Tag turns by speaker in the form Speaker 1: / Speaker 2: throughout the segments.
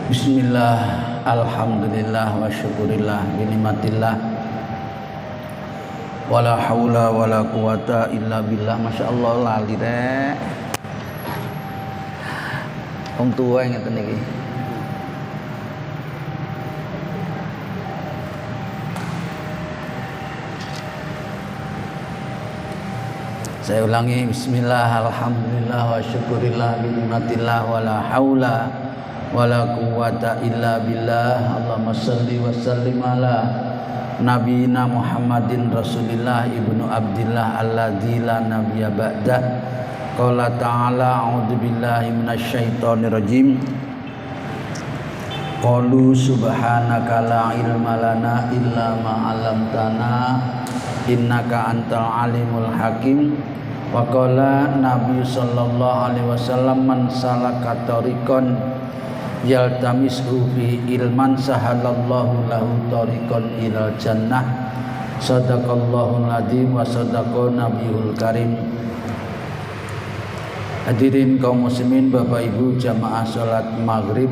Speaker 1: Bismillah, alhamdulillah wa syukurillah binimatillah wala haula wala quwata illa billah. Masya Allah lali rek wong tua ngeten iki. Saya ulangi, bismillah, alhamdulillah wa syukurillah binimatillah wala haula wala quwwata illa billah. Allahumma shalli wa sallim ala nabiyina Muhammadin Rasulillah ibnu Abdillah alladzi la nabiyya ba'dah. Qala ta'ala a'udzu billahi minasyaitonir rajim. Qalu subhanaka la ilma lana illa ma 'allamtana innaka antal alimul hakim. Wa qala Nabi sallallahu alaihi wasallam man salaka tariqan yaltamisu fi ilman sahalallahu lahu tariqan ilal jannah. Sadaqallahul adzim wa sadaqa nabiyul karim. Hadirin kaum muslimin, Bapak Ibu jamaah salat maghrib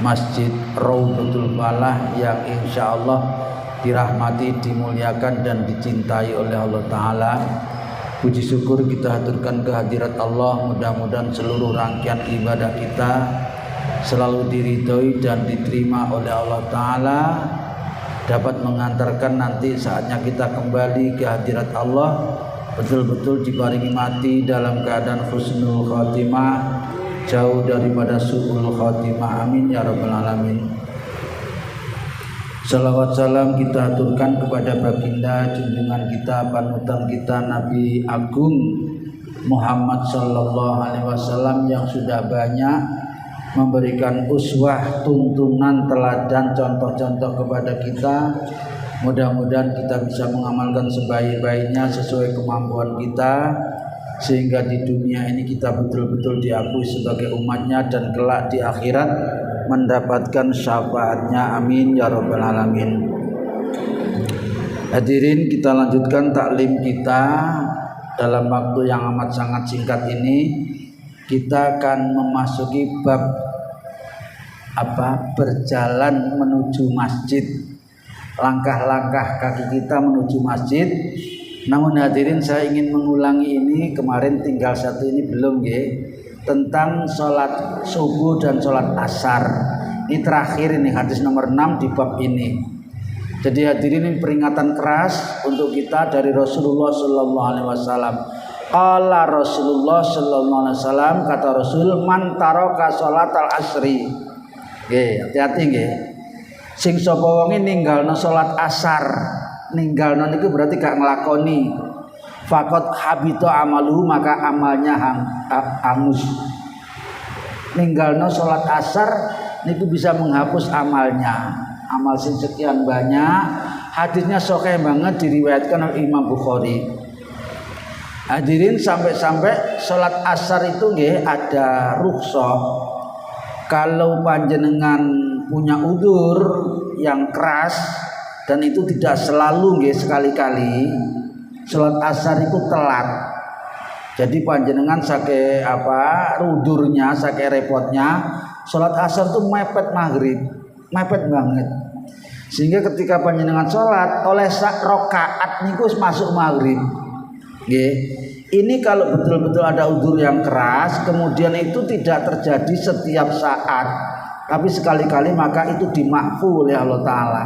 Speaker 1: Masjid Raudhatul Falah yang insyaallah dirahmati, dimuliakan dan dicintai oleh Allah Ta'ala. Puji syukur kita haturkan kehadirat Allah. Mudah-mudahan seluruh rangkaian ibadah kita selalu diridhoi dan diterima oleh Allah Ta'ala, dapat mengantarkan nanti saatnya kita kembali ke hadirat Allah betul-betul dibaringi mati dalam keadaan husnul khotimah, jauh daripada su'ul khotimah. Amin ya rabbal alamin. Salawat salam kita aturkan kepada baginda junjungan kita, panutan kita, Nabi Agung Muhammad sallallahu alaihi wasallam yang sudah banyak memberikan uswah, tuntunan, teladan, contoh-contoh kepada kita. Mudah-mudahan kita bisa mengamalkan sebaik-baiknya sesuai kemampuan kita, sehingga di dunia ini kita betul-betul diakui sebagai umatnya dan kelak di akhirat mendapatkan syafaatnya. Amin ya rabbal alamin. Hadirin, kita lanjutkan taklim kita dalam waktu yang amat sangat singkat ini. Kita akan memasuki bab berjalan menuju masjid, langkah-langkah kaki kita menuju masjid. Namun hadirin, saya ingin mengulangi ini, kemarin tinggal satu ini belum ya, tentang sholat subuh dan sholat asar. Ini terakhir, ini hadis nomor 6 di bab ini. Jadi hadirin, ini peringatan keras untuk kita dari Rasulullah sallallahu alaihi wasallam. Qala Rasulullah sallallahu alaihi wasallam, kata Rasul, man taraka sholatal asri. Nggih, hati-hati nggih. Sing sapa wonge ninggalno salat asar, ninggalno niku berarti gak nglakoni. Faqat habita amaluhu, maka amalnya hangus. Ninggalno salat asar niku bisa menghapus amalnya. Amal sing sekian banyak, hadisnya sahih banget, diriwayatkan oleh Imam Bukhari. Hadirin, sampai-sampai salat asar itu nggih ada rukhsah. Kalau panjenengan punya udzur yang keras dan itu tidak selalu nggih, sekali-kali salat asar itu telat. Jadi panjenengan sake udurnya, sake repotnya, salat asar itu mepet maghrib, mepet banget. Sehingga ketika panjenengan salat oleh sak rakaat niku masuk maghrib. Nggih. Ini kalau betul-betul ada udzur yang keras, kemudian itu tidak terjadi setiap saat, tapi sekali-kali, maka itu dimakfu oleh Allah Ta'ala.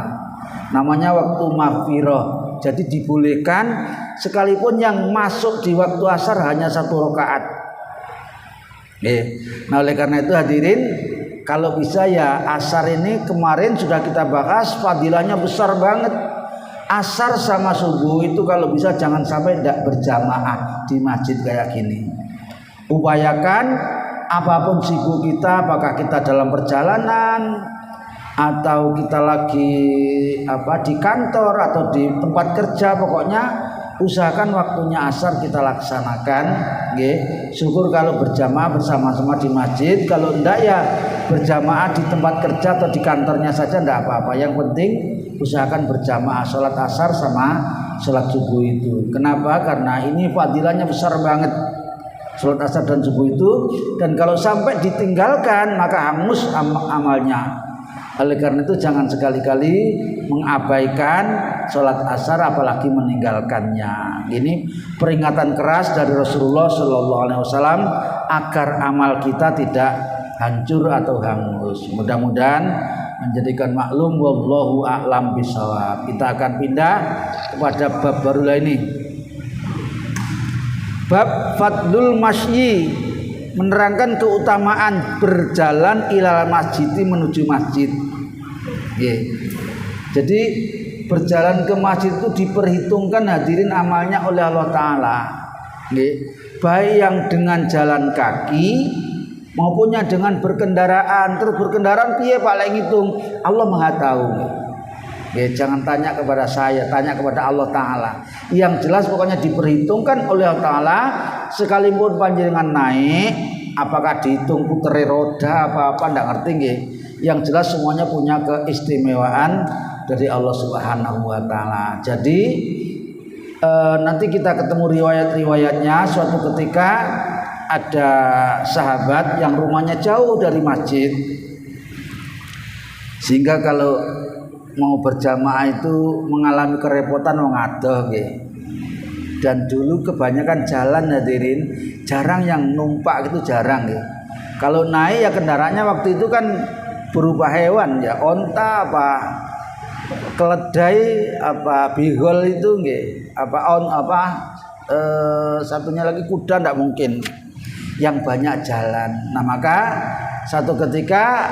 Speaker 1: Namanya waktu maghfirah. Jadi dibolehkan sekalipun yang masuk di waktu asar hanya 1 rakaat. Nah, oleh karena itu hadirin, kalau bisa ya asar ini kemarin sudah kita bahas, fadilahnya besar banget. Asar sama subuh itu kalau bisa jangan sampai tidak berjamaah di masjid kayak gini. Upayakan apapun sibuk kita, apakah kita dalam perjalanan atau kita lagi di kantor atau di tempat kerja, pokoknya usahakan waktunya asar kita laksanakan. Syukur kalau berjamaah bersama-sama di masjid. Kalau enggak ya berjamaah di tempat kerja atau di kantornya saja, enggak apa-apa. Yang penting usahakan berjamaah sholat asar sama sholat subuh itu. Kenapa? Karena ini fadilahnya besar banget. sholat asar dan subuh itu, dan kalau sampai ditinggalkan maka hangus amalnya. Oleh karena itu jangan sekali-kali mengabaikan sholat asar apalagi meninggalkannya. Ini peringatan keras dari Rasulullah Shallallahu Alaihi Wasallam agar amal kita tidak hancur atau hangus. Mudah-mudahan menjadikan maklum. Wallahu a'lam bishawab. Kita akan pindah kepada bab baru lain ini. Bab fadlul masyi, menerangkan keutamaan berjalan ilal masjid, menuju masjid. Jadi berjalan ke masjid itu diperhitungkan hadirin amalnya oleh Allah Ta'ala, baik yang dengan jalan kaki maupunnya dengan berkendaraan. Terus berkendaraan piye Pak lek ngitung, Allah Maha tahu. Jangan tanya kepada saya, tanya kepada Allah Ta'ala. Yang jelas pokoknya diperhitungkan oleh Allah Ta'ala. Sekalipun panjenengan naik, apakah dihitung putere roda apa-apa ndak ngerti nggih. Yang jelas semuanya punya keistimewaan dari Allah Subhanahu wa Ta'ala. Jadi nanti kita ketemu riwayat-riwayatnya. Suatu ketika ada sahabat yang rumahnya jauh dari masjid, sehingga kalau mau berjamaah itu mengalami kerepotan wong adoh nggih. Dan dulu kebanyakan jalan hadirin, jarang yang numpak itu, jarang nggih. Kalau naik ya kendaraannya waktu itu kan berupa hewan ya, onta apa keledai apa bihol itu nggih, satunya lagi kuda ndak mungkin yang banyak jalan. Nah maka satu ketika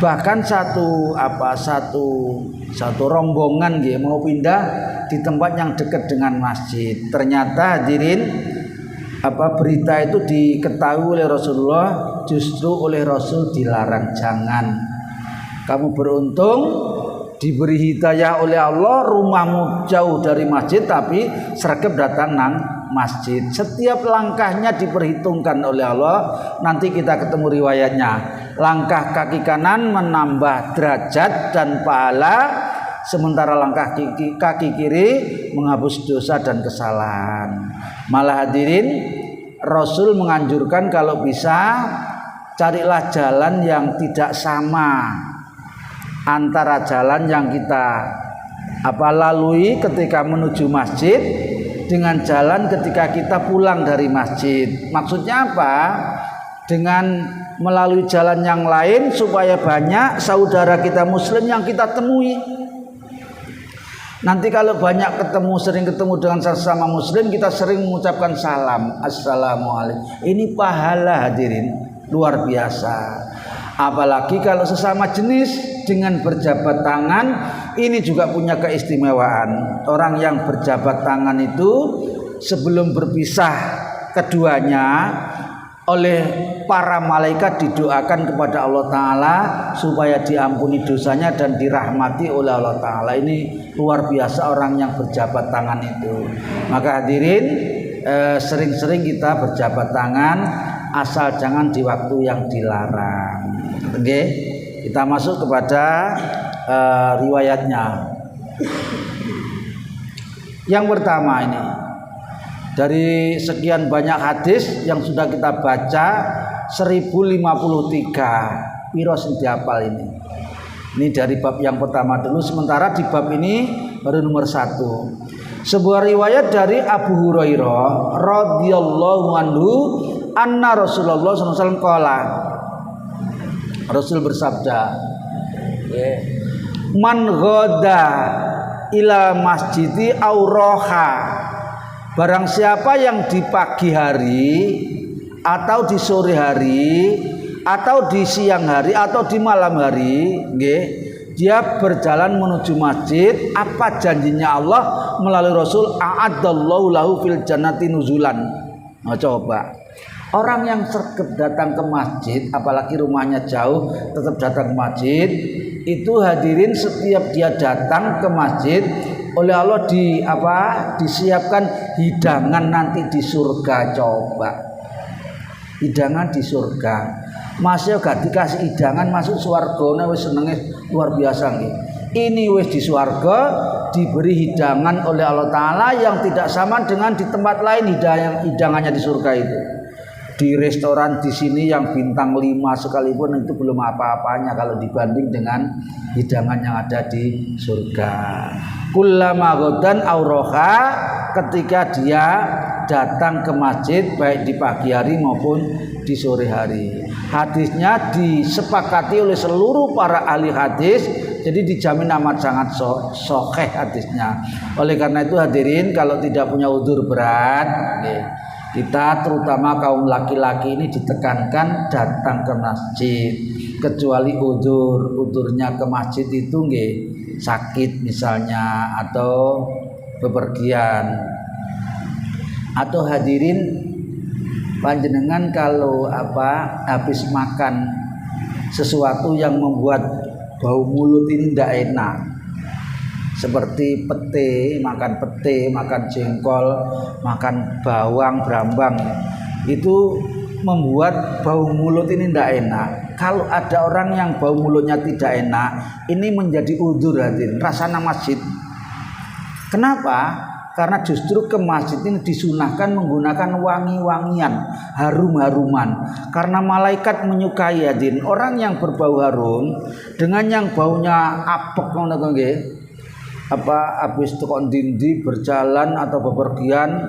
Speaker 1: bahkan satu rombongan nggih mau pindah di tempat yang dekat dengan masjid. Ternyata hadirin berita itu diketahui oleh Rasulullah, justru oleh Rasul dilarang, jangan. Kamu beruntung diberi hidayah oleh Allah, rumahmu jauh dari masjid tapi sregep datang nang masjid. Setiap langkahnya diperhitungkan oleh Allah. Nanti kita ketemu riwayatnya. Langkah kaki kanan menambah derajat dan pahala, sementara langkah kaki kiri menghapus dosa dan kesalahan. Malah hadirin, Rasul menganjurkan kalau bisa carilah jalan yang tidak sama antara jalan yang kita lalui ketika menuju masjid dengan jalan ketika kita pulang dari masjid. Maksudnya apa? Dengan melalui jalan yang lain supaya banyak saudara kita muslim yang kita temui. Nanti kalau banyak sering ketemu dengan sesama muslim, kita sering mengucapkan salam, assalamualaikum. Ini pahala hadirin, luar biasa. Apalagi kalau sesama jenis dengan berjabat tangan, ini juga punya keistimewaan. Orang yang berjabat tangan itu sebelum berpisah keduanya oleh para malaikat didoakan kepada Allah Ta'ala supaya diampuni dosanya dan dirahmati oleh Allah Ta'ala. Ini luar biasa orang yang berjabat tangan itu. Maka hadirin, sering-sering kita berjabat tangan, asal jangan di waktu yang dilarang. Oke, kita masuk kepada riwayatnya. Yang pertama ini, dari sekian banyak hadis yang sudah kita baca 1053, piro sing dihafal ini. Ini dari bab yang pertama dulu, sementara di bab ini baru nomor 1. Sebuah riwayat dari Abu Hurairah radhiyallahu anhu anna Rasulullah SAW qala, Rasul bersabda, man ghada ila masjidi auraha, barang siapa yang di pagi hari atau di sore hari atau di siang hari atau di malam hari, dia berjalan menuju masjid, apa janjinya Allah melalui Rasul? A'addallahu lahu fil jannati nuzulan. Nah, coba orang yang sregep datang ke masjid, apalagi rumahnya jauh tetap datang ke masjid, itu hadirin setiap dia datang ke masjid oleh Allah disiapkan hidangan nanti di surga. Coba hidangan di surga, masih gak dikasih hidangan masuk swarga, wis senenge luar biasa nih. Ini wis di swarga diberi hidangan oleh Allah Ta'ala yang tidak sama dengan di tempat lain hidangannya di surga itu. di restoran di sini yang bintang 5 sekalipun itu belum apa-apanya kalau dibanding dengan hidangan yang ada di surga. Kullama ghadan auroha, ketika dia datang ke masjid baik di pagi hari maupun di sore hari. Hadisnya disepakati oleh seluruh para ahli hadis, jadi dijamin amat sangat sahih hadisnya. Oleh karena itu hadirin, kalau tidak punya udzur berat, kita terutama kaum laki-laki ini ditekankan datang ke masjid, kecuali udurnya ke masjid itu sakit misalnya atau bepergian. Atau hadirin, panjenengan kalau habis makan sesuatu yang membuat bau mulut ini tidak enak, seperti pete, makan jengkol, makan bawang, brambang, itu membuat bau mulut ini tidak enak. Kalau ada orang yang bau mulutnya tidak enak, ini menjadi udzur hadirin, rasana masjid. Kenapa? Karena justru ke masjid ini disunahkan menggunakan wangi-wangian, harum-haruman. Karena malaikat menyukai hadirin orang yang berbau harum dengan yang baunya apek, habis tukang dindi berjalan atau bepergian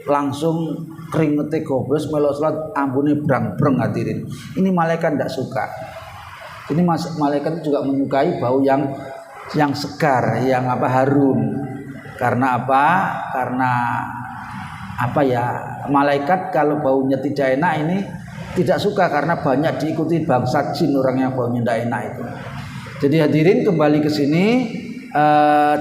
Speaker 1: langsung keringete gobes melok salat ambune brang-breng hadirin. Ini malaikat tidak suka. Ini malaikat juga menyukai bau yang segar, yang harum. Karena apa? Karena malaikat kalau baunya tidak enak ini tidak suka, karena banyak diikuti bangsa jin orang yang baunya tidak enak itu. Jadi hadirin, kembali ke sini,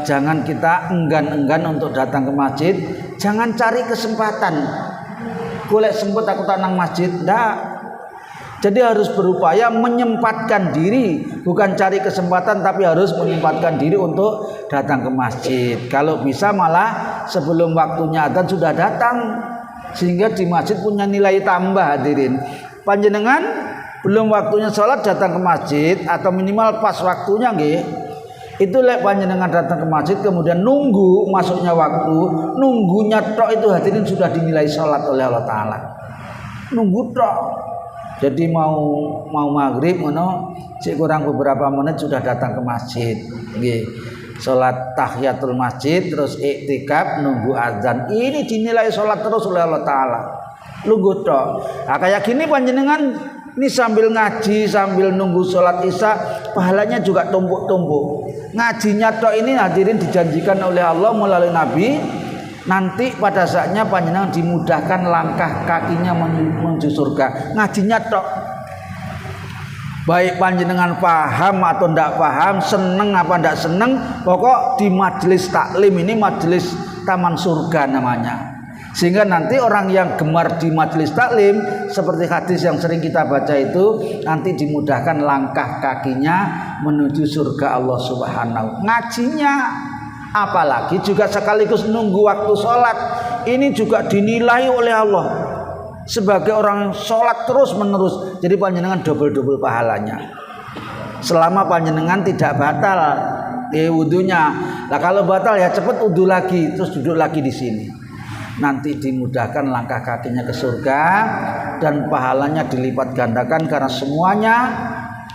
Speaker 1: jangan kita enggan untuk datang ke masjid. Jangan cari kesempatan. Golek sempet aku tanang masjid, ndak. Jadi harus berupaya menyempatkan diri, bukan cari kesempatan, tapi harus menyempatkan diri untuk datang ke masjid. Kalau bisa malah sebelum waktunya adzan sudah datang, sehingga di masjid punya nilai tambah hadirin. Panjenengan belum waktunya sholat datang ke masjid, atau minimal pas waktunya itu panjenengan datang ke masjid kemudian nunggu masuknya waktu, nunggunya tok itu hadirin sudah dinilai sholat oleh Allah Ta'ala. Nunggu tok. Jadi mau maghrib kurang beberapa menit sudah datang ke masjid, sholat tahiyatul masjid, terus iktikaf nunggu azan. Ini dinilai sholat terus oleh Allah Ta'ala. Nunggu tok. Nah, kayak gini panjenengan ini sambil ngaji, sambil nunggu sholat isya, pahalanya juga tumpuk-tumpuk. Ngajinya tok ini hadirin dijanjikan oleh Allah melalui Nabi, nanti pada saatnya panjenengan dimudahkan langkah kakinya menuju surga. Ngajinya tok. Baik panjenengan paham atau tidak paham, seneng apa tidak seneng, pokok di majelis taklim ini majelis taman surga namanya. Sehingga nanti orang yang gemar di majelis taklim, seperti hadis yang sering kita baca itu, nanti dimudahkan langkah kakinya menuju surga Allah Subhanahu. Ngajinya apalagi juga sekaligus nunggu waktu sholat, ini juga dinilai oleh Allah sebagai orang yang sholat terus menerus. Jadi panjenengan double pahalanya selama panjenengan tidak batal wudhunya. Nah kalau batal ya cepat wudhu lagi, terus duduk lagi di sini. Nanti dimudahkan langkah kakinya ke surga dan pahalanya dilipat gandakan, karena semuanya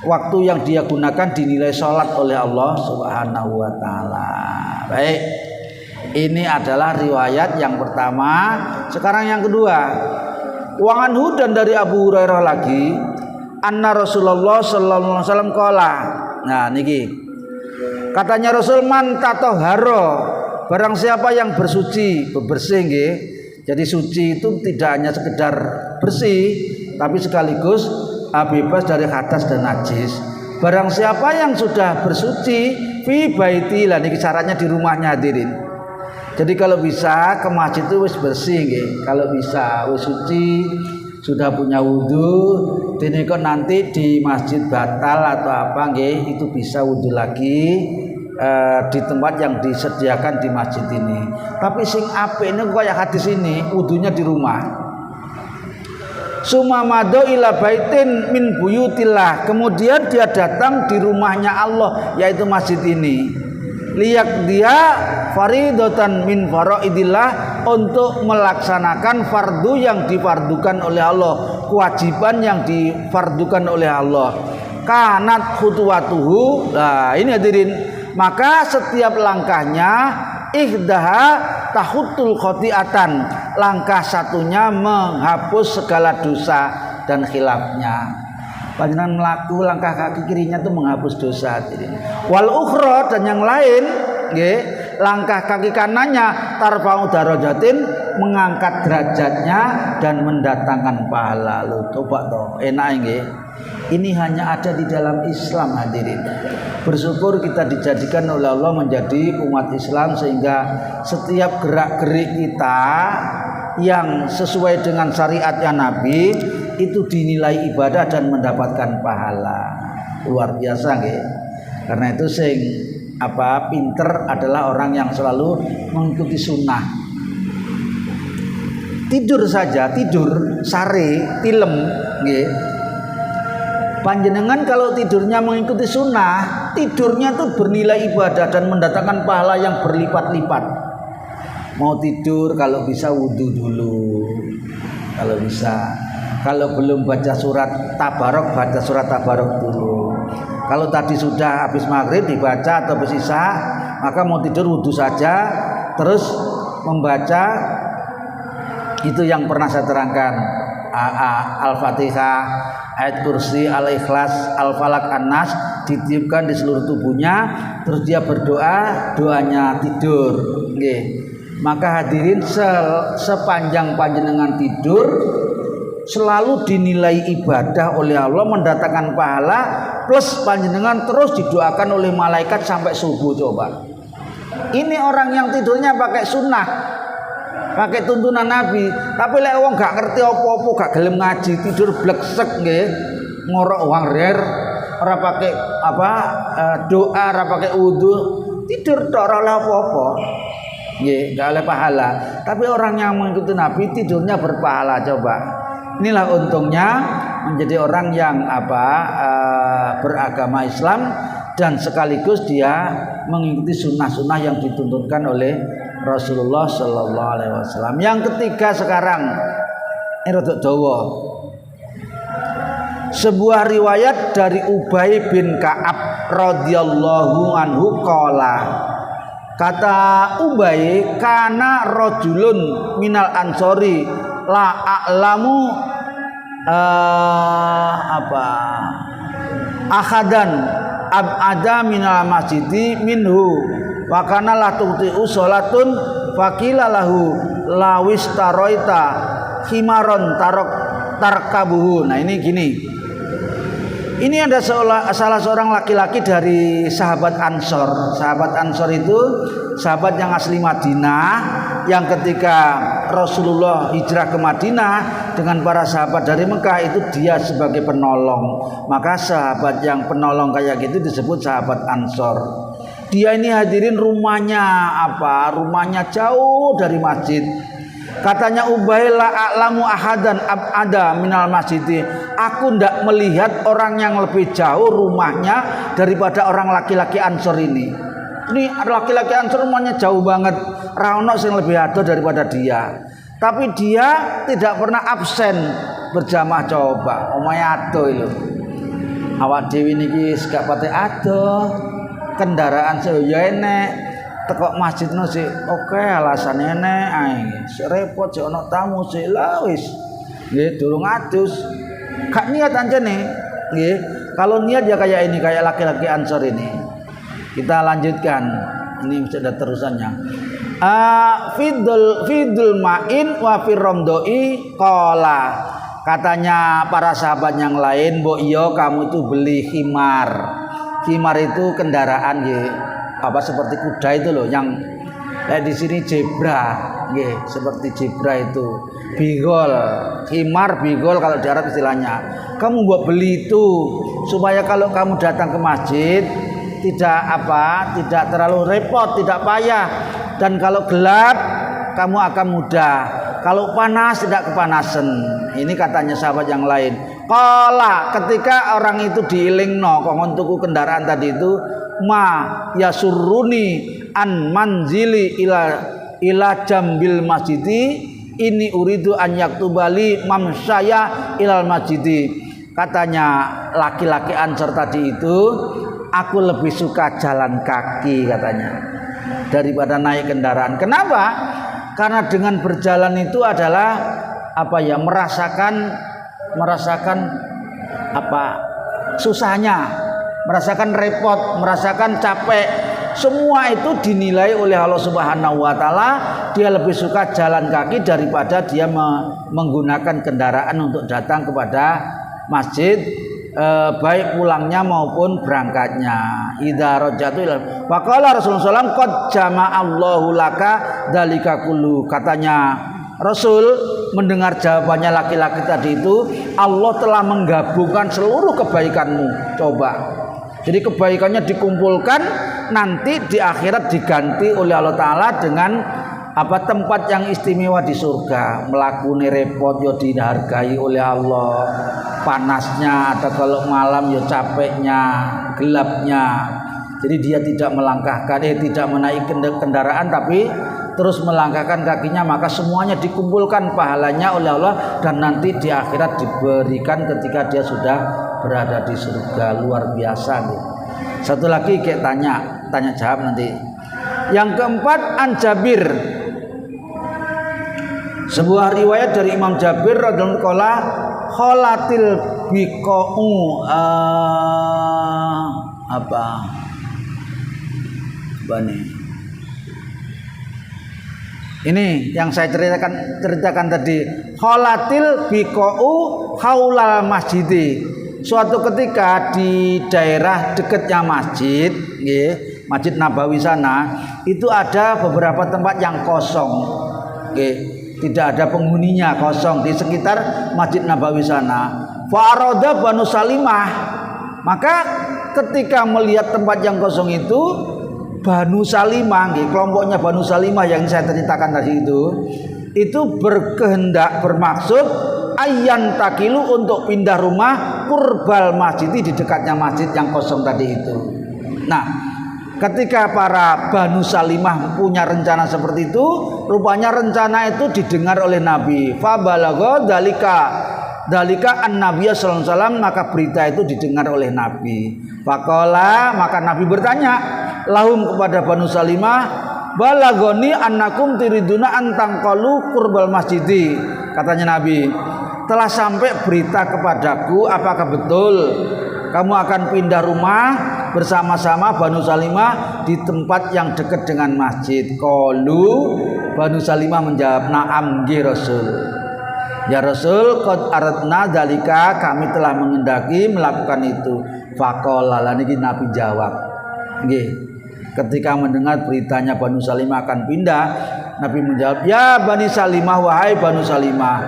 Speaker 1: waktu yang dia gunakan dinilai sholat oleh Allah Subhanahu wa Ta'ala. Baik, ini adalah riwayat yang pertama. Sekarang yang kedua, wa anhu, dan dari Abu Hurairah lagi, anna Rasulullah sallallahu alaihi wasallam qala. Nah niki katanya Rasul, man tatahhara, barang siapa yang bersuci, bersih nggih. Jadi suci itu tidak hanya sekedar bersih, tapi sekaligus bebas dari hadas dan najis. Barang siapa yang sudah bersuci fi baiti, lah niki syaratnya di rumahnya hadirin. Jadi kalau bisa ke masjid itu wis bersih nggih. Kalau bisa wis suci, sudah punya wudu, dene kok nanti di masjid batal atau apa nggih, itu bisa wudu lagi di tempat yang disediakan di masjid ini. Tapi sing apik ini kayak hadis ini, wudunya di rumah. Sumamado ila baitin min buyutillah, kemudian dia datang di rumahnya Allah, yaitu masjid ini. Liyak dia faridatan min faraidillah, untuk melaksanakan fardu yang difardukan oleh Allah, kewajiban yang difardukan oleh Allah. Kanat khutuwatuhu, nah ini hadirin, maka setiap langkahnya ihdaha tahutul khotiatan, langkah satunya menghapus segala dosa dan khilafnya. Panjenengan melaku langkah kaki kirinya itu menghapus dosa hadirin. Wal ukhra, dan yang lain nggih, langkah kaki kanannya tarfa'u darajatin, mengangkat derajatnya dan mendatangkan pahala. Lu coba toh, enak nggih. Ini hanya ada di dalam Islam hadirin. Bersyukur kita dijadikan oleh Allah menjadi umat Islam, sehingga setiap gerak-gerik kita yang sesuai dengan syariatnya Nabi itu dinilai ibadah dan mendapatkan pahala. Luar biasa nggih. Karena itu pinter adalah orang yang selalu mengikuti sunnah. Tidur saja, tidur sare tilem nggih. Panjenengan kalau tidurnya mengikuti sunnah, tidurnya tuh bernilai ibadah dan mendatangkan pahala yang berlipat-lipat. Mau tidur kalau bisa wudu dulu, kalau bisa. Kalau belum baca surat tabarok, baca surat tabarok dulu. Kalau tadi sudah habis maghrib dibaca atau habis isya, maka mau tidur wudu saja, terus membaca itu yang pernah saya terangkan, Al-Fatihah, ayat kursi, Al-Ikhlas, Al-Falaq, An-Nas, ditiupkan di seluruh tubuhnya, terus dia berdoa, doanya tidur. Nggih. Maka hadirin, sepanjang panjenengan tidur selalu dinilai ibadah oleh Allah, mendatangkan pahala, plus panjenengan terus didoakan oleh malaikat sampai subuh. Coba, ini orang yang tidurnya pakai sunnah, pakai tuntunan Nabi, tapi lek wong gak ngerti apa-apa, gak gelem ngaji, tidur bleksek nggih, ngorok wong rer, ora pakai doa, ora pakai wudu, tidur tok ora oleh apa-apa. Nggih, gak oleh pahala. Tapi orang yang mengikuti Nabi tidurnya berpahala. Coba. Inilah untungnya menjadi orang yang beragama Islam dan sekaligus dia mengikuti sunnah-sunnah yang dituntunkan oleh Rasulullah Sallallahu Alaihi Wasallam. Yang ketiga sekarang, ini rodok dawa. Sebuah riwayat dari Ubay bin Ka'ab radhiyallahu anhu qala. Kata Ubay, kana rajulun minal ansori la a'lamu akhadan ab'ada minal masjidi minhu wa kana la tu'ti'u sholatun faqila lahu lawis taroita khimaron tarkabuhu. Nah ini gini, ini ada salah seorang laki-laki dari sahabat Ansor. Sahabat Ansor itu sahabat yang asli Madinah, yang ketika Rasulullah hijrah ke Madinah dengan para sahabat dari Mekah itu dia sebagai penolong. Maka sahabat yang penolong kayak gitu disebut sahabat Ansor. Dia ini hadirin rumahnya rumahnya jauh dari masjid. Katanya Ubay, la a'lamu ahadan ab'ada minal masjid. Aku ndak melihat orang yang lebih jauh rumahnya daripada orang laki-laki Ansor ini. Ini laki-laki Ansor rumahnya jauh banget, ra ono sing lebih adoh daripada dia. Tapi dia tidak pernah absen berjamaah. Coba omahe adoh lho. Awak dhewe niki gak pate adoh. Kendaraan saya enek, tekok masjid no sih, oke alasannya enek, repot sih ono tamu sih, lah wis, gitu durung adus, gak niat aja nih, gitu. Kalau niat ya kayak ini, kayak laki-laki Ansor ini. Kita lanjutkan, ini sudah terusannya. Fidul ma'in wa firromdoi kola. Katanya para sahabat yang lain, Mbok iyo kamu itu beli khimar. Khimar itu kendaraan seperti kuda itu loh, yang di sini zebra, seperti zebra itu. Bigol, khimar bigol kalau di Arab istilahnya. Kamu buat beli itu supaya kalau kamu datang ke masjid tidak terlalu repot, tidak payah, dan kalau gelap kamu akan mudah. Kalau panas tidak kepanasan. Ini katanya sahabat yang lain. Kala ketika orang itu diilingno kongon tuku kendaraan tadi itu, ma yasurruni an manzili ila ila jambil masjidi ini uridu an yaktubali mamsaya ilal masjidi. Katanya laki-laki Ansor tadi itu, aku lebih suka jalan kaki katanya daripada naik kendaraan. Kenapa? Karena dengan berjalan itu adalah apa ya, merasakan apa susahnya, merasakan repot, merasakan capek. Semua itu dinilai oleh Allah Subhanahu wa taala, dia lebih suka jalan kaki daripada dia menggunakan kendaraan untuk datang kepada masjid, baik pulangnya maupun berangkatnya. Idza rajatu ila faqala Rasulullah SAW qad jama'allahu laka dzalika kullu. Katanya Rasul mendengar jawabannya laki-laki tadi itu, Allah telah menggabungkan seluruh kebaikanmu. Coba. Jadi kebaikannya dikumpulkan, nanti di akhirat diganti oleh Allah Ta'ala dengan apa, tempat yang istimewa di surga. Melakuni repot yo dihargai oleh Allah, panasnya atau kalau malam yo capeknya, gelapnya. Jadi dia tidak melangkahkan, tidak menaik kendaraan, tapi terus melangkahkan kakinya, maka semuanya dikumpulkan pahalanya oleh Allah dan nanti di akhirat diberikan ketika dia sudah berada di surga. Luar biasa gitu. Satu lagi kayak tanya jawab nanti. Yang keempat, an Jabir, sebuah riwayat dari Imam Jabir radhiyallahu anhu, kholatil biqa'u apa nih? Ini yang saya ceritakan tadi. Kholatil biqa'u haulal masjidi. Suatu ketika di daerah dekatnya masjid, Masjid Nabawi sana, itu ada beberapa tempat yang kosong. Tidak ada penghuninya, kosong di sekitar Masjid Nabawi sana. Fa'arada Banu Salimah. Maka ketika melihat tempat yang kosong itu, Banu Salimah, kelompoknya Banu Salimah yang saya ceritakan tadi itu berkehendak, bermaksud ayyan takilu untuk pindah rumah kurbal masjid, di dekatnya masjid yang kosong tadi itu. Nah, ketika para Banu Salimah punya rencana seperti itu, rupanya rencana itu didengar oleh Nabi. Fa balagha dalika an-nabiyya sallallahu alaihi wasallam, maka berita itu didengar oleh Nabi. Faqala, maka Nabi bertanya lahum kepada Banu Salimah, balagoni annakum tiriduna antangqalu qurbal masjidi. Katanya Nabi, telah sampai berita kepadaku, apakah betul kamu akan pindah rumah bersama-sama Banu Salimah di tempat yang dekat dengan masjid? Qalu, Banu Salimah menjawab, na'am nggih Rasul. Ya Rasul, qad aradna dzalika, kami telah mengendaki melakukan itu. Faqala, lan iki Nabi jawab. Nggih. Ketika mendengar beritanya Banu Salimah akan pindah, Nabi menjawab, ya Bani Salimah, wahai Banu Salimah,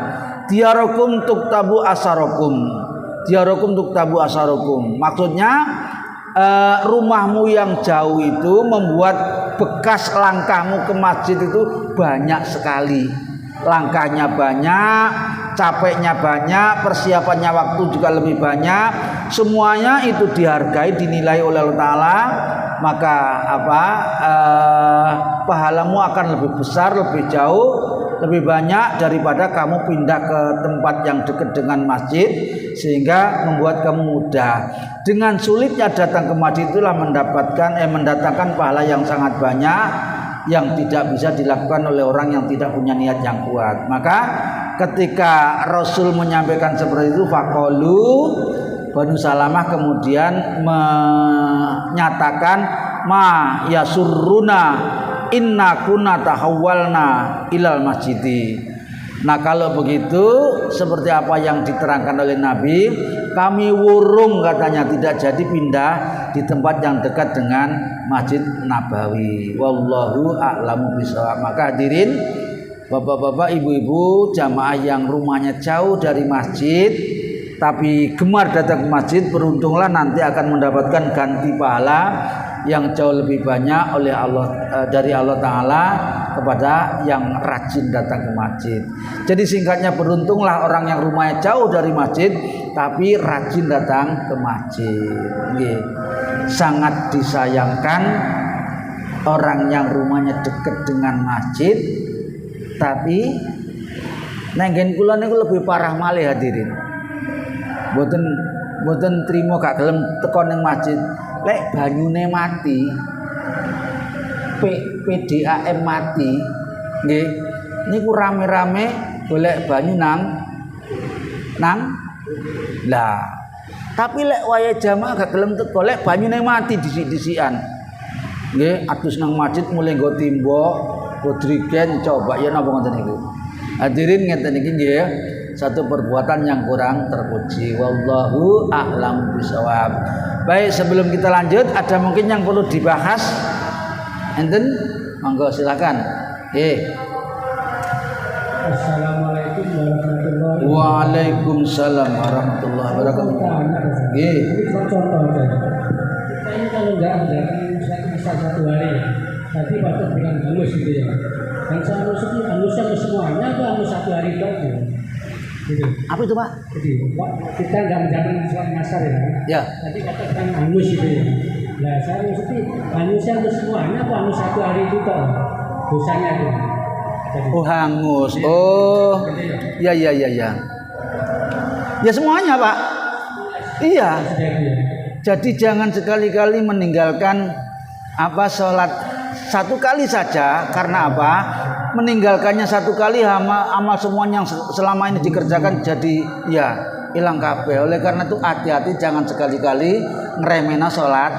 Speaker 1: diarakum tuktabu asarokum. Diarakum tuktabu asarokum. Maksudnya rumahmu yang jauh itu membuat bekas langkahmu ke masjid itu banyak sekali. Langkahnya banyak, capeknya banyak, persiapannya waktu juga lebih banyak. Semuanya itu dihargai, dinilai oleh Allah Ta'ala. Maka pahalamu akan lebih besar, lebih jauh, lebih banyak daripada kamu pindah ke tempat yang dekat dengan masjid, sehingga membuat kamu mudah. Dengan sulitnya datang ke masjid itulah mendatangkan pahala yang sangat banyak, yang tidak bisa dilakukan oleh orang yang tidak punya niat yang kuat. Maka ketika Rasul menyampaikan seperti itu, faqalu, Banu Salamah kemudian menyatakan, ma yasurruna inna kunna tahawwalna ilal masjidi. Nah, kalau begitu seperti apa yang diterangkan oleh Nabi, kami wurung katanya tidak jadi pindah di tempat yang dekat dengan Masjid Nabawi. Wallahu a'lamu bishawab. Maka hadirin, bapak-bapak, ibu-ibu, jamaah yang rumahnya jauh dari masjid tapi gemar datang ke masjid, beruntunglah nanti akan mendapatkan ganti pahala yang jauh lebih banyak oleh Allah, dari Allah Ta'ala kepada yang rajin datang ke masjid. Jadi singkatnya, beruntunglah orang yang rumahnya jauh dari masjid tapi rajin datang ke masjid. Sangat disayangkan orang yang rumahnya dekat dengan masjid, tapi nenggen kula niku lebih parah malih hadirin. Mboten trimo gak gelem teko ning masjid. Lek banyune mati, PDAM mati, nggih. Niku rame-rame golek banyu nang. Lah, tapi lek waya jamaah gak gelem teko, lek banyune mati disik-disikan. Nggih, atus nang masjid mulai nggo timbo, godrigen coba ya napa ngoten niku. Hadirin ngeten iki nggih, satu perbuatan yang kurang terpuji. Wallahu a'lam bishawab. Baik, sebelum kita lanjut ada mungkin yang perlu dibahas. Enten monggo silakan.
Speaker 2: Assalamualaikum warahmatullahi wabarakatuh.
Speaker 1: Waalaikumsalam warahmatullahi wabarakatuh. Nggih.
Speaker 2: Contoh saja. Kita kalau nggak ada bisa satu hari, tadi batuk dengan hangus gitu ya. Dan saya hangusnya ke semuanya atau hangus satu hari itu aja. Gitu.
Speaker 1: Apa itu Pak?
Speaker 2: Jadi kita nggak menjamin surat nasar ya.
Speaker 1: Ya.
Speaker 2: Tadi katakan hangus gitu ya. Nah saya maksudnya hangusnya ke semuanya atau hangus satu hari itu kok dosanya itu.
Speaker 1: Oh hangus. Oh. Ya. Ya semuanya Pak. Iya. Jadi jangan sekali-kali meninggalkan sholat satu kali saja. Karena apa? Meninggalkannya satu kali amal semuanya yang selama ini dikerjakan jadi ya hilang kabeh. Oleh karena itu hati-hati, jangan sekali-kali ngremehna sholat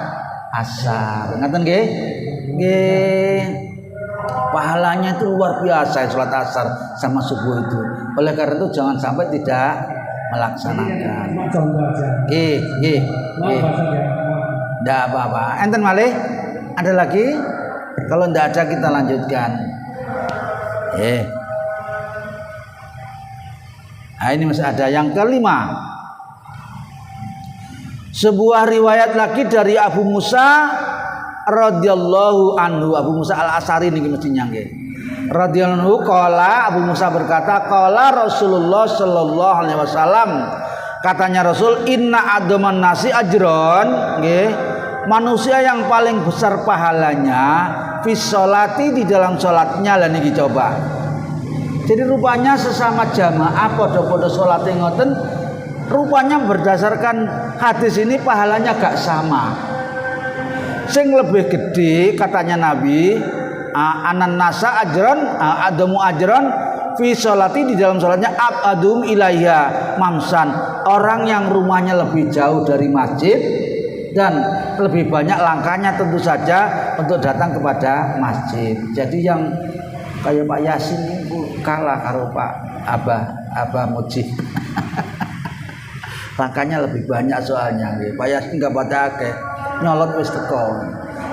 Speaker 1: asar. Ngaten nggih? Nggih. Pahalanya itu luar biasa sholat asar sama subuh itu. Oleh karena itu jangan sampai tidak melaksanakan. Nggih. Ndak apa-apa. Enten malih? Ada lagi? Kalau ndak ada kita lanjutkan. Nah, ini masih ada yang kelima. Sebuah riwayat lagi dari Abu Musa radhiyallahu anhu. Abu Musa al-Asy'ari niki mesti nggih. Radhiyallahu anhu qala, Abu Musa berkata, qala Rasulullah sallallahu alaihi wasallam. Katanya Rasul, inna adaman nasi ajron, nggih. Manusia yang paling besar pahalanya fi sholati, di dalam sholatnya. Lah niki coba. Jadi rupanya sesama jamaah podo-podo sholatnya ngoten, rupanya berdasarkan hadis ini pahalanya gak sama. Sing lebih gede katanya Nabi, anan nasa ajron, adamu ajron fi sholati, di dalam sholatnya abadum ilaiha mamsan, orang yang rumahnya lebih jauh dari masjid dan lebih banyak langkahnya tentu saja untuk datang kepada masjid. Jadi yang kayak Pak Yasin itu kalah karo Pak Abah Muji. Langkahnya lebih banyak soalnya. Pak Yasin nggak pada akeh, nyolot wis teko.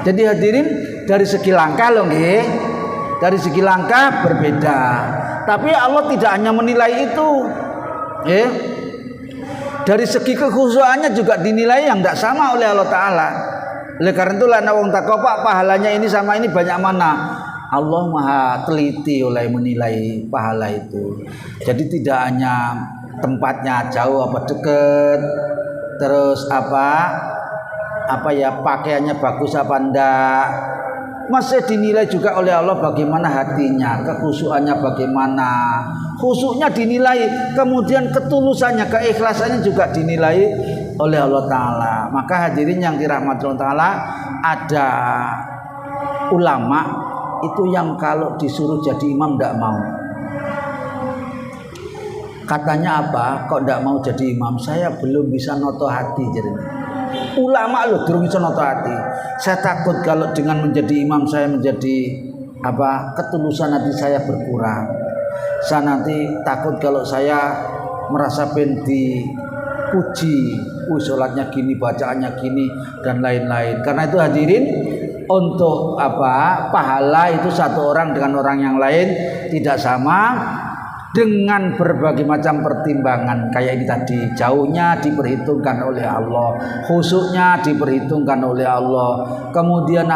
Speaker 1: Jadi hadirin, dari segi langkah loh nggih. Dari segi langkah berbeda. Tapi Allah tidak hanya menilai itu. Dari segi kekhusyuannya juga dinilai yang tidak sama oleh Allah Ta'ala. Oleh karena itu lah wong takwa Pak, pahalanya ini sama ini banyak mana? Allah maha teliti oleh menilai pahala itu. Jadi tidak hanya tempatnya jauh apa dekat, terus apa ya pakaiannya bagus apa enggak, masih dinilai juga oleh Allah bagaimana hatinya, kekhusyuannya bagaimana, khusyuknya dinilai, kemudian ketulusannya, keikhlasannya juga dinilai oleh Allah Ta'ala. Maka hadirin yang dirahmati Allah Ta'ala, ada ulama itu yang kalau disuruh jadi imam tidak mau. Katanya apa? Kok tidak mau jadi imam? Saya belum bisa noto hati. Jadi ulama loh durung bisa noto hati. Saya takut kalau dengan menjadi imam saya menjadi ketulusan hati saya berkurang. Saya nanti takut kalau saya merasa dipuji, sholatnya gini, bacaannya gini dan lain-lain. Karena itu hadirin, untuk pahala itu satu orang dengan orang yang lain tidak sama, dengan berbagai macam pertimbangan. Kayak ini tadi, jauhnya diperhitungkan oleh Allah, khusyuknya diperhitungkan oleh Allah, kemudian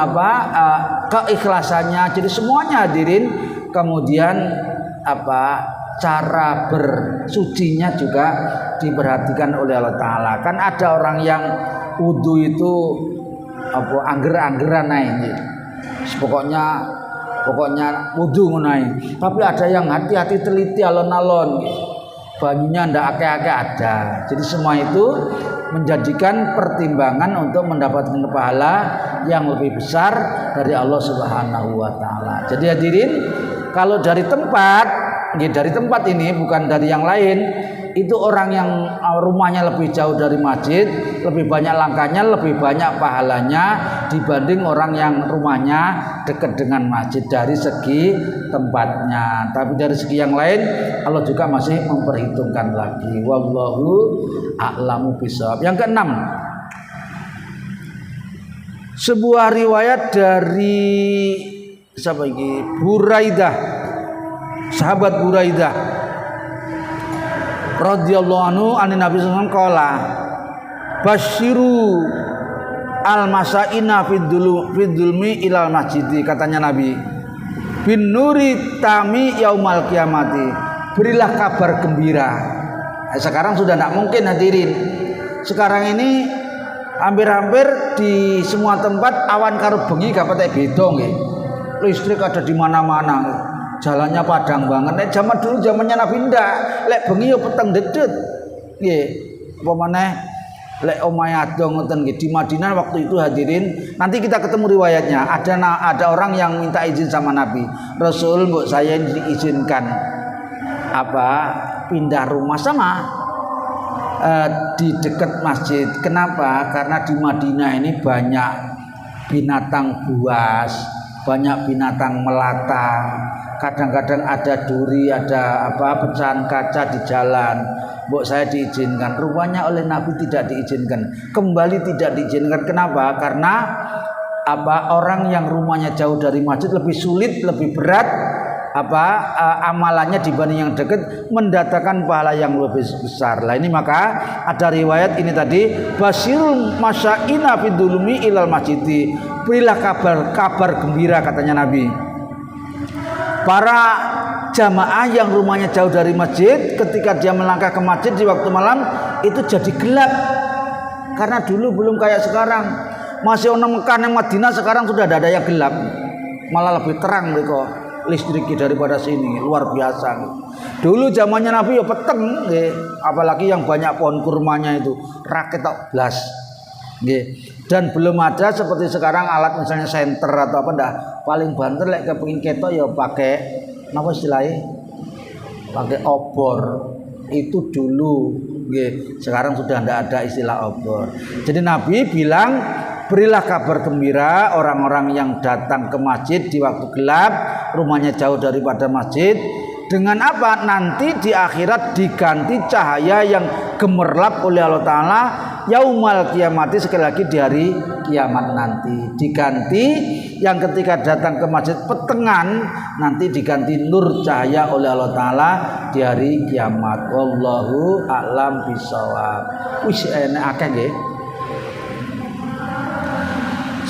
Speaker 1: keikhlasannya, jadi semuanya hadirin. Kemudian cara bersucinya juga diperhatikan oleh Allah Ta'ala. Kan ada orang yang wudu itu angger-anggeran naik, pokoknya wudu ngono. Tapi ada yang hati-hati teliti alon-alon. Banyunya ndak akeh-akeh ada. Jadi semua itu menjadikan pertimbangan untuk mendapatkan pahala yang lebih besar dari Allah Subhanahu wa taala. Jadi hadirin, kalau dari tempat ini bukan dari yang lain, itu orang yang rumahnya lebih jauh dari masjid, lebih banyak langkahnya, lebih banyak pahalanya dibanding orang yang rumahnya dekat dengan masjid dari segi tempatnya. Tapi dari segi yang lain Allah juga masih memperhitungkan lagi. Wallahu a'lamu bishawab. Yang keenam, sebuah riwayat dari siapa ini? Buraidah, sahabat Buraidah radhiyallahu anhu an Nabi sallallahu alaihi wasallam qala basyiru al-masaina fid-dulmi ilal masjidi, katanya Nabi, bin nuri tami yaumal kiamati, berilah kabar gembira. Sekarang sudah tidak mungkin hadirin. Sekarang ini hampir-hampir di semua tempat awan karo bengi gak patek beda nggih. Listrik ada di mana-mana. Jalannya padang banget. Nek zaman dulu zamannya Nabi ndak, lek bengi yo peteng dedet. Nggih. Apa maneh lek omahe adong ngoten nggih di Madinah waktu itu hadirin. Nanti kita ketemu riwayatnya. Ada orang yang minta izin sama Nabi. Rasul, mbok saya diizinkan pindah rumah sama di dekat masjid. Kenapa? Karena di Madinah ini banyak binatang buas, banyak binatang melata. Kadang-kadang ada duri, ada pecahan kaca di jalan. Mbok saya diizinkan. Rupanya oleh Nabi tidak diizinkan. Kembali tidak diizinkan. Kenapa? Karena orang yang rumahnya jauh dari masjid lebih sulit, lebih berat amalannya dibanding yang dekat, mendatangkan pahala yang lebih besar. Lah ini maka ada riwayat ini tadi, basyirul masyaina fidulumi ilal masjidi, berilah kabar gembira, katanya Nabi. Para jamaah yang rumahnya jauh dari masjid, ketika dia melangkah ke masjid di waktu malam itu jadi gelap. Karena dulu belum kayak sekarang. Masih orang Mekah dan Madinah, sekarang sudah ada yang gelap. Malah lebih terang mereka listriknya daripada sini, luar biasa. Dulu zamannya Nabi ya peteng, apalagi yang banyak pohon kurmanya itu, raket tok blas. Dan belum ada seperti sekarang alat misalnya senter atau apa, ndak, paling banter lek kepengin ketok ya pakai napa istilahnya, pakai obor. Itu dulu sekarang sudah ndak ada istilah obor. Jadi Nabi bilang, berilah kabar gembira orang-orang yang datang ke masjid di waktu gelap, rumahnya jauh daripada masjid. Dengan apa? Nanti di akhirat diganti cahaya yang gemerlap oleh Allah Ta'ala yaumal kiamati, sekali lagi di hari kiamat nanti. Diganti yang ketika datang ke masjid petengan, nanti diganti nur cahaya oleh Allah Ta'ala di hari kiamat. Wallahu a'lam bishawab. Wis enak akeh nggih.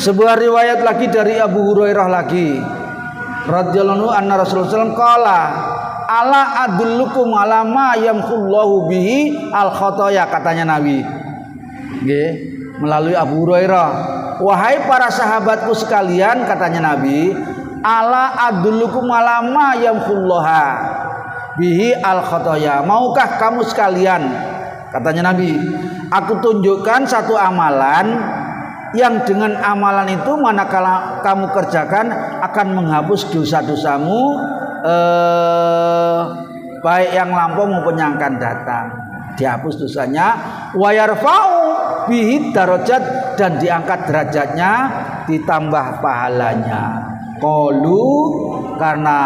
Speaker 1: Sebuah riwayat lagi dari Abu Hurairah lagi radhiyallahu anhu anna Rasulullah sallallahu alaihi wasallam qala ala adullukum ala ma yamhullahu bihi al khotoya, katanya Nabi melalui Abu Hurairah, wahai para sahabatku sekalian, katanya Nabi, ala adullukum ala ma yamhullaha bihi al khotoya, maukah kamu sekalian, katanya Nabi, aku tunjukkan satu amalan yang dengan amalan itu manakala kamu kerjakan akan menghapus dosa-dosamu, baik yang lampau maupun yang akan datang, dihapus dosanya, wa yarfa'u bihi darajat, dan diangkat derajatnya, ditambah pahalanya. Qalu, karena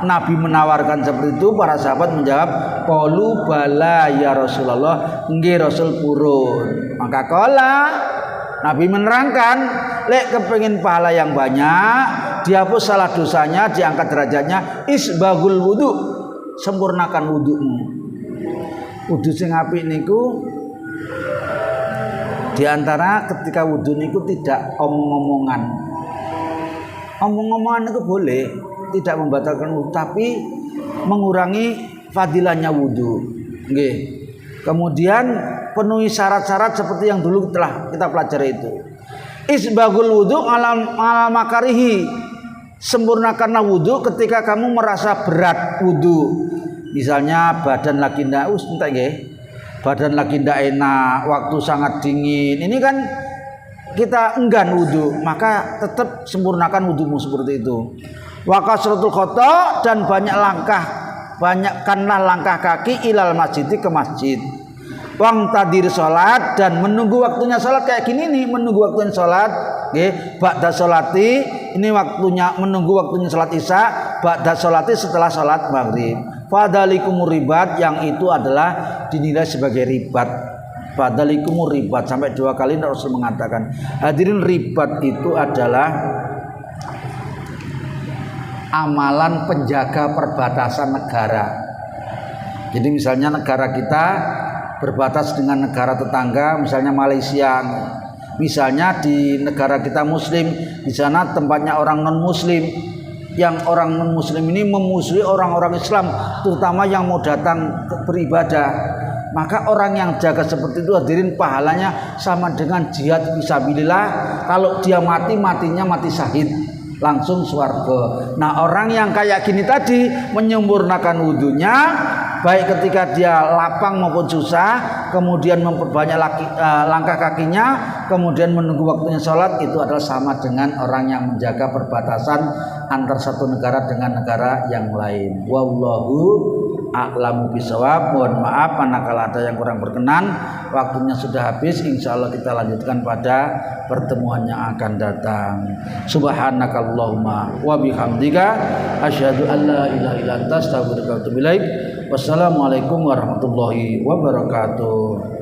Speaker 1: Nabi menawarkan seperti itu, para sahabat menjawab, qalu bala ya Rasulullah, nggih Rasul purun. Maka qala, Nabi menerangkan, lek kepengin pahala yang banyak, dihapus salah dosanya, diangkat derajatnya, isbagul wudu, sempurnakan wudumu. Wudu sing apik niku diantara ketika wudu niku tidak omong-omongan. Omong-omongan itu boleh, tidak membatalkan wudu, tapi mengurangi fadilahnya wudu. Nggih. Kemudian penuhi syarat-syarat seperti yang dulu telah kita pelajari itu. Isbagul wudu ala makarihi, Sempurnakanlah wudhu ketika kamu merasa berat wudhu. Misalnya badan lagi badan lagi ndak enak, waktu sangat dingin. Ini kan kita enggan wudhu, maka tetap sempurnakan wudhumu seperti itu. Wa kasratul khata, dan banyakkanlah langkah kaki ilal masjid, ke masjid. Wang tadir sholat, dan menunggu waktunya sholat kayak gini nih, menunggu waktunya sholat. Ba'da sholati, ini waktunya menunggu waktunya sholat isya. Ba'da sholati, setelah sholat maghrib. Fadalikumur ribat, yang itu adalah dinilai sebagai ribat. Fadalikumur ribat, sampai 2 kali Rasul mengatakan. Hadirin, ribat itu adalah amalan penjaga perbatasan negara. Jadi misalnya negara kita berbatas dengan negara tetangga, misalnya Malaysia. Misalnya di negara kita muslim, di sana tempatnya orang non muslim. Yang orang non muslim ini memusuhi orang-orang Islam, terutama yang mau datang beribadah. Maka orang yang jaga seperti itu, hadirin, pahalanya sama dengan jihad fisabilillah. Kalau dia mati, matinya mati syahid, langsung surga. Nah, orang yang kayak gini tadi menyempurnakan wudhunya, baik ketika dia lapang maupun susah, kemudian memperbanyak langkah kakinya, kemudian menunggu waktunya sholat, itu adalah sama dengan orang yang menjaga perbatasan antar satu negara dengan negara yang lain. Wallahu a'lamu bishawab. Mohon maaf manakala ada yang kurang berkenan. Waktunya sudah habis. Insya Allah kita lanjutkan pada pertemuan yang akan datang. Subhanakallahumma wa bihamdika asyhadu an la ilaha illa anta astaghfiruka wa atubu ilaik. Wassalamualaikum warahmatullahi wabarakatuh.